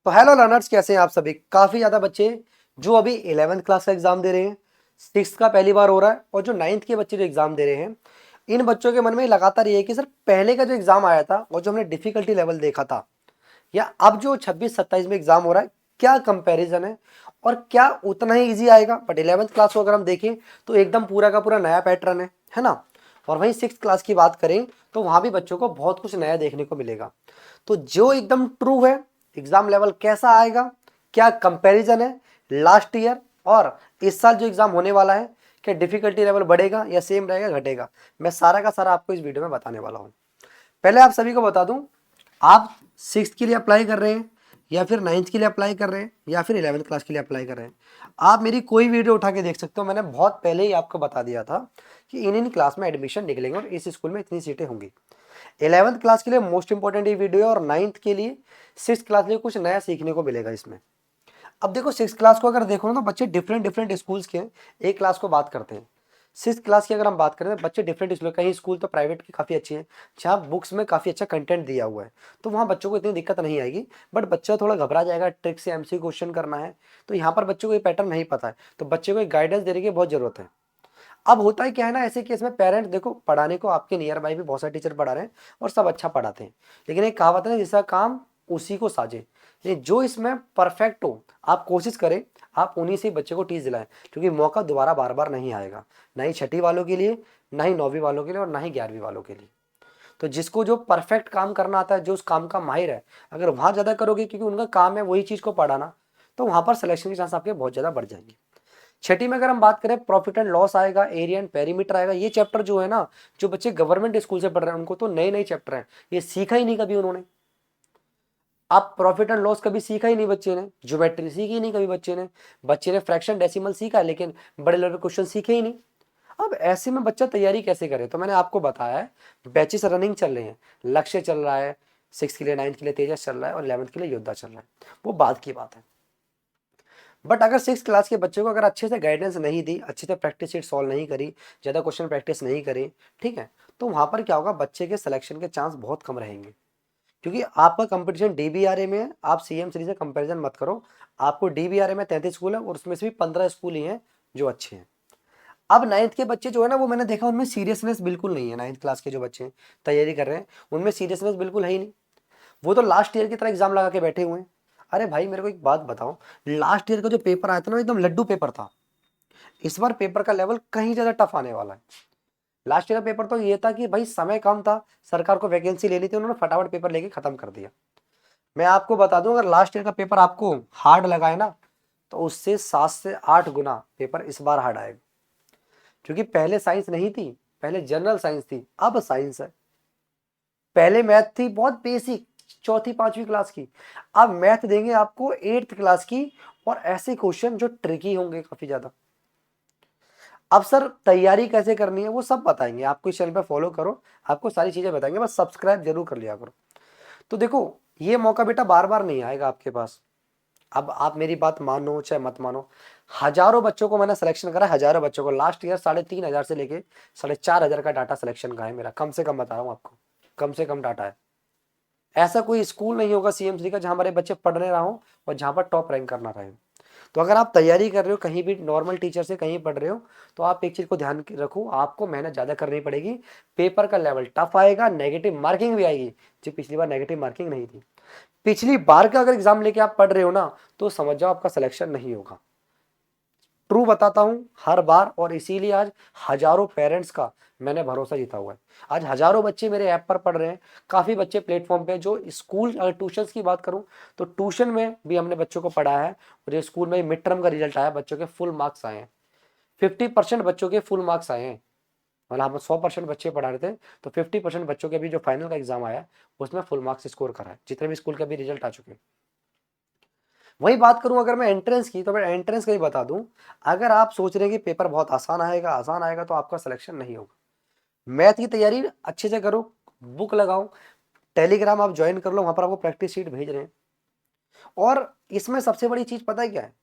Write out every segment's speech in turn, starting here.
तो hello learners, कैसे हैं आप सभी। काफ़ी ज़्यादा बच्चे जो अभी 11th क्लास का एग्ज़ाम दे रहे हैं, 6th का पहली बार हो रहा है, और जो 9th के बच्चे जो एग्ज़ाम दे रहे हैं, इन बच्चों के मन में लगातार ये है कि सर पहले का जो एग्ज़ाम आया था और जो हमने डिफ़िकल्टी लेवल देखा था, या अब जो 26-27 में एग्ज़ाम हो रहा है, क्या कंपैरिजन है और क्या उतना ही ईजी आएगा। बट 11th क्लास को अगर हम देखें तो एकदम पूरा का पूरा नया पैटर्न है ना। और वहीं 6th क्लास की बात करें तो वहाँ भी बच्चों को बहुत कुछ नया देखने को मिलेगा। तो जो एकदम ट्रू है, एग्जाम लेवल कैसा आएगा, क्या कंपैरिजन है लास्ट ईयर और इस साल जो एग्जाम होने वाला है, क्या डिफिकल्टी लेवल बढ़ेगा या सेम रहेगा घटेगा, मैं सारा का सारा आपको इस वीडियो में बताने वाला हूं। पहले आप सभी को बता दूं, आप 6th के लिए अप्लाई कर रहे हैं या फिर 9th के लिए अप्लाई कर रहे हैं या फिर 11th क्लास के लिए अप्लाई कर रहे हैं, आप मेरी कोई वीडियो उठा के देख सकते हो। मैंने बहुत पहले ही आपको बता दिया था कि इन क्लास में एडमिशन निकलेंगे और इस स्कूल में इतनी सीटें होंगी। 11th क्लास के लिए मोस्ट इंपॉर्टेंट ये वीडियो है और 9th के लिए 6th क्लास के लिए कुछ नया सीखने को मिलेगा इसमें। अब देखो 6th क्लास को अगर देखो ना तो बच्चे डिफरेंट डिफरेंट स्कूल्स के हैं। एक क्लास को बात करते हैं, 6th क्लास की अगर हम बात करें तो बच्चे डिफरेंट स्कूल, कहीं स्कूल तो प्राइवेट की काफ़ी अच्छी है जहाँ बुक्स में काफ़ी अच्छा कंटेंट दिया हुआ है, तो वहाँ बच्चों को इतनी दिक्कत नहीं आएगी। बट बच्चा थोड़ा घबरा जाएगा, ट्रिक से एमसी क्वेश्चन करना है, तो यहाँ पर बच्चों को ये पैटर्न नहीं पता है, तो बच्चे को एक गाइडेंस देने की बहुत ज़रूरत है। अब होता है क्या है ना, ऐसे केस में पेरेंट्स देखो, पढ़ाने को आपके नियर बाई भी बहुत सारे टीचर पढ़ा रहे हैं और सब अच्छा पढ़ाते हैं, लेकिन एक कहावत है ना, जिसका काम उसी को साजे। ये जो इसमें परफेक्ट हो, आप कोशिश करें, आप उन्हीं से बच्चे को टीच दिलाएं, क्योंकि मौका दोबारा बार बार नहीं आएगा, ना ही छठी वालों के लिए, ना ही 9वीं वालों के लिए, और ना ही 11वीं वालों के लिए। तो जिसको जो परफेक्ट काम करना आता है, जो उस काम का माहिर है, अगर वहाँ ज़्यादा करोगे, क्योंकि उनका काम है वही चीज़ को पढ़ाना, तो वहाँ पर सिलेक्शन के चांस आपके बहुत ज़्यादा बढ़ जाएंगे। छठी में अगर हम बात करें, प्रॉफिट एंड लॉस आएगा, एरिया एंड पेरीमीटर आएगा। ये चैप्टर जो है ना, जो बच्चे गवर्नमेंट स्कूल से पढ़ रहे हैं उनको तो नए नए चैप्टर हैं, ये सीखा ही नहीं कभी उन्होंने। आप प्रॉफिट एंड लॉस कभी सीखा ही नहीं बच्चे ने, ज्योमेट्री सीखी नहीं कभी बच्चे ने फ्रैक्शन डेसिमल सीखा, लेकिन बड़े लेवल क्वेश्चन सीखे ही नहीं। अब ऐसे में बच्चा तैयारी कैसे करे, तो मैंने आपको बताया है, बैचेस रनिंग चल रहे हैं, लक्ष्य चल रहा है, 6 के लिए, 9 के लिए तेजस चल रहा है और 11th के लिए योद्धा चल रहा है, वो बाद की बात है। बट अगर 6 क्लास के बच्चे को अगर अच्छे से गाइडेंस नहीं दी, अच्छे से प्रैक्टिस शीट सॉल्व नहीं करी, ज़्यादा क्वेश्चन प्रैक्टिस नहीं करी, ठीक है, तो वहाँ पर क्या होगा, बच्चे के सिलेक्शन के चांस बहुत कम रहेंगे। क्योंकि आपका कंपटीशन डीबीआरए में है, आप सीएम सीरीज से कंपैरिजन मत करो। आपको डीबीआरए में 33 स्कूल है और उसमें से भी 15 स्कूल ही हैं जो अच्छे हैं। अब 9th के बच्चे जो है ना, वो मैंने देखा उनमें सीरियसनेस बिल्कुल नहीं है। 9th क्लास के जो बच्चे हैं, तैयारी कर रहे हैं, उनमें सीरियसनेस बिल्कुल है ही नहीं। वो तो लास्ट ईयर की तरह एग्जाम लगा के बैठे हुए हैं। अरे भाई मेरे को एक बात बताओ, लास्ट ईयर का जो पेपर आया था ना, एकदम लड्डू पेपर था। इस बार पेपर का लेवल कहीं ज्यादा टफ आने वाला है। लास्ट ईयर का पेपर तो ये था कि भाई समय कम था, सरकार को वैकेंसी लेनी थी, उन्होंने फटाफट पेपर लेके खत्म कर दिया। मैं आपको बता दूं, अगर लास्ट ईयर का पेपर आपको हार्ड लगा है ना, तो उससे 7 से 8 गुना पेपर इस बार हार्ड आएगा। क्योंकि पहले साइंस नहीं थी, पहले जनरल साइंस थी, अब साइंस है। पहले मैथ थी बहुत बेसिक, चौथी 5वीं क्लास की, अब मैथ देंगे आपको 8th क्लास की, और ऐसे क्वेश्चन जो ट्रिकी होंगे काफी ज्यादा। अब सर तैयारी कैसे करनी है वो सब बताएंगे आपको, इस चैनल पे फॉलो करो, आपको सारी चीजें बताएंगे, बस सब्सक्राइब जरूर कर लिया करो। तो देखो, ये मौका बेटा बार बार नहीं आएगा आपके पास। अब आप मेरी बात मानो चाहे मत मानो, हजारों बच्चों को मैंने सिलेक्शन करा, हजारों बच्चों को लास्ट ईयर 3,500 से लेके 4,500 का डाटा सिलेक्शन का है मेरा, कम से कम बता रहा हूँ आपको, कम से कम डाटा है। ऐसा कोई स्कूल नहीं होगा सीएमसी का जहां हमारे बच्चे पढ़ने रहा हो और जहां पर टॉप रैंक करना रहे। तो अगर आप तैयारी कर रहे हो, कहीं भी नॉर्मल टीचर से कहीं पढ़ रहे हो, तो आप एक चीज को ध्यान रखो, आपको मेहनत ज्यादा करनी पड़ेगी। पेपर का लेवल टफ आएगा, नेगेटिव मार्किंग भी आएगी, जो पिछली बार नेगेटिव मार्किंग नहीं थी। पिछली बार का अगर एग्जाम लेके आप पढ़ रहे हो ना, तो समझ जाओ आपका सिलेक्शन नहीं होगा। ट्रू बताता हूं हर बार, और इसीलिए आज हजारों पेरेंट्स का मैंने भरोसा जीता हुआ है। आज हजारों बच्चे मेरे ऐप पर पढ़ रहे हैं, काफी बच्चे प्लेटफॉर्म पे, जो स्कूल, अगर ट्यूशन की बात करूं तो ट्यूशन में भी हमने बच्चों को पढ़ाया है, और जो स्कूल में मिड टर्म का रिजल्ट आया, बच्चों के फुल मार्क्स आए हैं। 50% बच्चों के फुल मार्क्स आए हैं। मतलब हम 100% बच्चे पढ़ा रहे थे, तो 50% बच्चों के भी जो फाइनल का एग्जाम आया, उसमें फुल मार्क्स स्कोर करा है, जितने भी स्कूल के भी रिजल्ट आ चुके हैं। वही बात करूं अगर मैं एंट्रेंस की, तो मैं एंट्रेंस का ही बता दूं, अगर आप सोच रहे हैं कि पेपर बहुत आसान आएगा, तो आपका सिलेक्शन नहीं होगा। मैथ की तैयारी अच्छे से करो, बुक लगाओ, टेलीग्राम आप ज्वाइन कर लो, वहां पर आपको प्रैक्टिस शीट भेज रहे हैं। और इसमें सबसे बड़ी चीज पता है क्या है,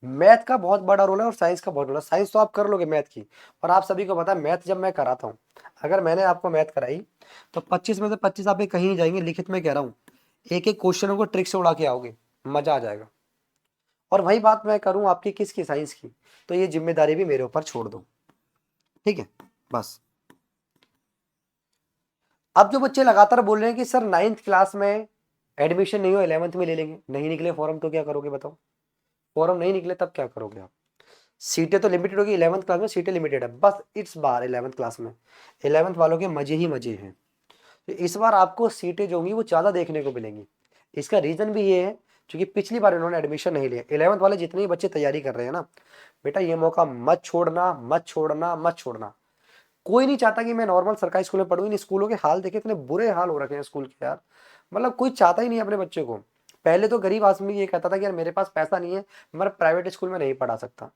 मैथ का बहुत बड़ा रोल है और साइंस का बहुत रोल है। साइंस तो आप कर लोगे मैथ की, और आप सभी को पता है मैथ जब मैं कराता हूँ, अगर मैंने आपको मैथ कराई, तो 25 में से 25 आप कहीं नहीं जाएंगे, लिखित में कह रहा हूँ, एक एक क्वेश्चन को ट्रिक से उड़ा के आओगे। मजा आ जाएगा। और वही बात मैं करूं आपकी किसकी, साइंस की, तो ये जिम्मेदारी भी मेरे ऊपर छोड़ दो, ठीक है। बस अब जो बच्चे लगातार बोल रहे हैं कि सर 9th क्लास में एडमिशन नहीं हो 11th में ले लेंगे, नहीं निकले फॉर्म तो क्या करोगे बताओ? फॉर्म नहीं निकले तब क्या करोगे आप? सीटें तो लिमिटेड होगी, 11th क्लास में सीटें लिमिटेड है बस इस बार 11th क्लास में। 11th वालों के मजे ही मजे हैं। तो इस बार आपको सीटें जो होंगी वो ज़्यादा देखने को मिलेंगी। इसका रीज़न भी ये है क्योंकि पिछली बार इन्होंने एडमिशन नहीं लिया। 11th वाले जितने भी बच्चे तैयारी कर रहे हैं ना, बेटा ये मौका मत छोड़ना, मत छोड़ना, मत छोड़ना। कोई नहीं चाहता कि मैं नॉर्मल सरकारी स्कूल में पढ़ूँ। इन स्कूलों के हाल देखे, इतने बुरे हाल हो रखे हैं स्कूल के यार, मतलब कोई चाहता ही नहीं अपने बच्चे को। पहले तो गरीब आदमी ये कहता था कि यार मेरे पास पैसा नहीं है, मैं प्राइवेट स्कूल में नहीं पढ़ा सकता।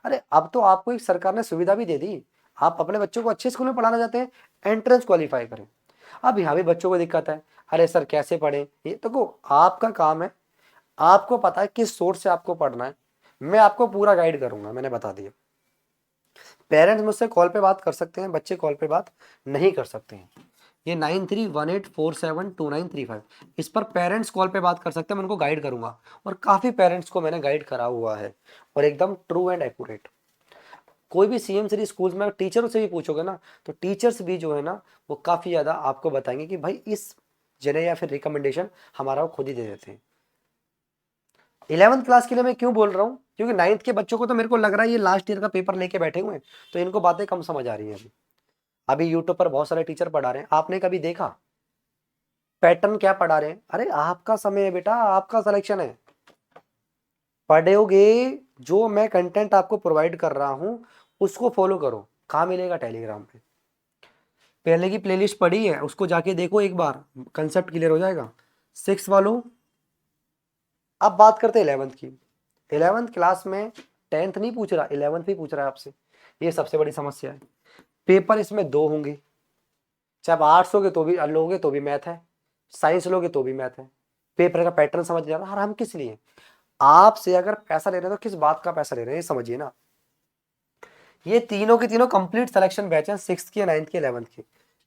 अरे अब तो आपको एक सरकार ने सुविधा भी दे दी, आप अपने बच्चों को अच्छे स्कूल में पढ़ाना चाहते हैं, एंट्रेंस क्वालिफाई करें। अब यहाँ भी बच्चों को दिक्कत है, अरे सर कैसे पढ़ें? ये तो आपका काम है, आपको पता है किस सोर्स से आपको पढ़ना है, मैं आपको पूरा गाइड करूंगा, मैंने बता दिया। पेरेंट्स मुझसे कॉल पे बात कर सकते हैं, बच्चे कॉल पे बात नहीं कर सकते हैं। ये 9318472935 इस पर पेरेंट्स कॉल पे बात कर सकते हैं, मैं उनको गाइड करूंगा। और काफ़ी पेरेंट्स को मैंने गाइड करा हुआ है और एकदम ट्रू एंड एक्यूरेट। कोई भी सीएम श्री स्कूल्स में टीचरों से भी पूछोगे ना, तो टीचर्स भी जो है ना वो काफ़ी ज़्यादा आपको बताएंगे कि भाई इस जने या फिर रिकमेंडेशन हमारा वो खुद ही दे देते हैं। 11th क्लास के लिए मैं क्यों बोल रहा हूँ, क्योंकि 9th के बच्चों को तो मेरे को लग रहा है ये लास्ट ईयर का पेपर लेके बैठे हुए हैं, तो इनको बातें कम समझ आ रही हैं। अभी यूट्यूब पर बहुत सारे टीचर पढ़ा रहे हैं, आपने कभी देखा पैटर्न क्या पढ़ा रहे हैं? अरे आपका समय है बेटा, आपका सिलेक्शन है, पढ़ोगे जो मैं कंटेंट आपको प्रोवाइड कर रहा हूं उसको फॉलो करो। कहाँ मिलेगा? टेलीग्राम पे। पहले की प्लेलिस्ट पड़ी है, उसको जाके देखो एक बार, कंसेप्ट क्लियर हो जाएगा। 6 वालों, अब बात करते हैं 11th की। 11th क्लास में 10th नहीं पूछ रहा, 11th भी पूछ रहा है आपसे, ये सबसे बड़ी समस्या है। पेपर इसमें 2 होंगे, चाहे आप आर्ट्स लोगे तो भी लोगे तो भी मैथ है, साइंस लोगे तो भी मैथ है। पेपर का पैटर्न समझ जा रहा है, हम किस लिए आपसे अगर पैसा ले रहे हैं तो किस बात का पैसा ले रहे हैं ये समझिए ना। ये तीनों के तीनों कंप्लीट सिलेक्शन बैच हैं, 6th की, 9th की, 11th की।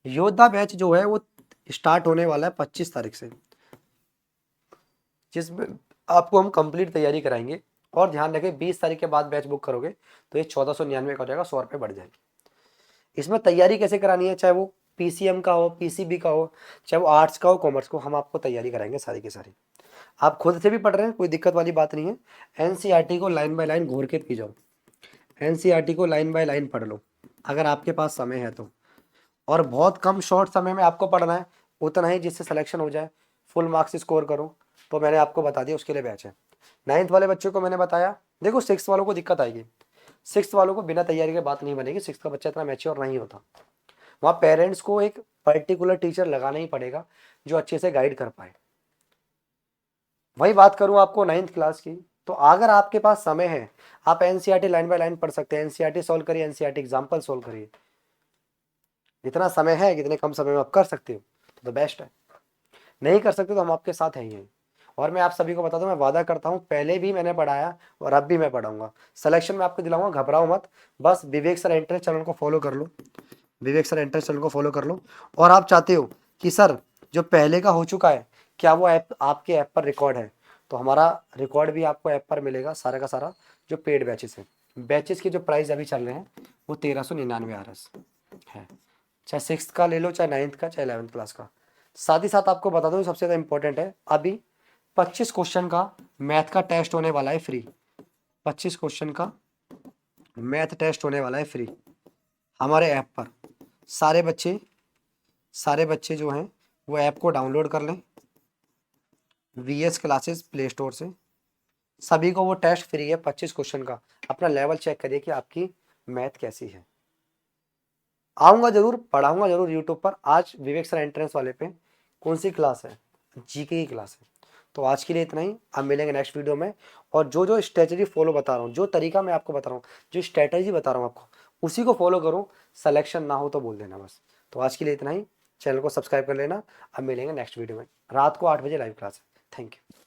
योद्धा बैच जो है वो स्टार्ट होने वाला है 25 तारीख से, जिसमें आपको हम कंप्लीट तैयारी कराएंगे। और ध्यान रखें 20 तारीख के बाद बैच बुक करोगे तो ये 1499 का हो जाएगा, 100 रुपये बढ़ जाएगी। इसमें तैयारी कैसे करानी है, चाहे वो पीसीएम का हो, पीसीबी का हो, चाहे वो आर्ट्स का हो, कॉमर्स को, हम आपको तैयारी कराएंगे सारी की सारी। आप खुद से भी पढ़ रहे हैं, कोई दिक्कत वाली बात नहीं है। एनसीईआरटी को लाइन बाय लाइन घूर के पी जाओ, एनसीईआरटी को लाइन बाय लाइन पढ़ लो अगर आपके पास समय है तो। और बहुत कम शॉर्ट समय में आपको पढ़ना है, उतना ही जिससे सिलेक्शन हो जाए, फुल मार्क्स स्कोर करो, तो मैंने आपको बता दिया उसके लिए बैच है। 9th वाले बच्चों को मैंने बताया, देखो 6th वालों को दिक्कत आएगी, 6th वालों को बिना तैयारी के बात नहीं बनेगी, 6th का बच्चा इतना मैच्योर नहीं होता। वहाँ पेरेंट्स को एक पर्टिकुलर टीचर लगाना ही पड़ेगा जो अच्छे से गाइड कर पाए। वही बात करूँ आपको 9th क्लास की, तो अगर आपके पास समय है आप एनसीईआरटी लाइन बाय लाइन पढ़ सकते हैं, एनसीईआरटी सॉल्व करिए, एनसीईआरटी एग्जाम्पल सॉल्व करिए। इतना समय है, कितने कम समय में आप कर सकते हो तो बेस्ट है। नहीं कर सकते तो हम आपके साथ हैं ही हैं। और मैं आप सभी को बता दूं, मैं वादा करता हूं पहले भी मैंने पढ़ाया और अब भी मैं पढ़ाऊंगा, सिलेक्शन में आपको दिलाऊंगा, घबराओ मत। बस विवेक सर एंट्रेंस चैनल को फॉलो कर लो, विवेक सर एंट्रेंस चैनल को फॉलो कर लो। और आप चाहते हो कि सर जो पहले का हो चुका है क्या वो ऐप आपके ऐप पर रिकॉर्ड है, तो हमारा रिकॉर्ड भी आपको ऐप पर मिलेगा सारा का सारा। जो पेड बैचेस है, बैचेस के जो प्राइस अभी चल रहे हैं वो 1399 RS है, चाहे 6th का ले लो, चाहे 9th का, चाहे 11th क्लास का। साथ ही साथ आपको बता दूं सबसे ज़्यादा इंपॉर्टेंट है, अभी 25 क्वेश्चन का मैथ का टेस्ट होने वाला है फ्री। 25 क्वेश्चन का मैथ टेस्ट होने वाला है फ्री हमारे ऐप पर। सारे बच्चे जो हैं वो ऐप को डाउनलोड कर लें VS क्लासेस प्ले स्टोर से। सभी को वो टेस्ट फ्री है 25 क्वेश्चन का, अपना लेवल चेक करिए कि आपकी मैथ कैसी है। आऊँगा जरूर, पढ़ाऊँगा जरूर यूट्यूब पर। आज विवेक सर एंट्रेंस वाले पे कौन सी क्लास है? जीके की क्लास है। तो आज के लिए इतना ही, अब मिलेंगे नेक्स्ट वीडियो में। और जो जो स्ट्रेटजी फॉलो बता रहा हूँ, जो तरीका मैं आपको बता रहा हूँ, जो स्ट्रेटजी बता रहा हूँ आपको, उसी को फॉलो करो। सिलेक्शन ना हो तो बोल देना बस। तो आज के लिए इतना ही, चैनल को सब्सक्राइब कर लेना। अब मिलेंगे नेक्स्ट वीडियो में, रात को 8 बजे लाइव क्लास है। Thank you.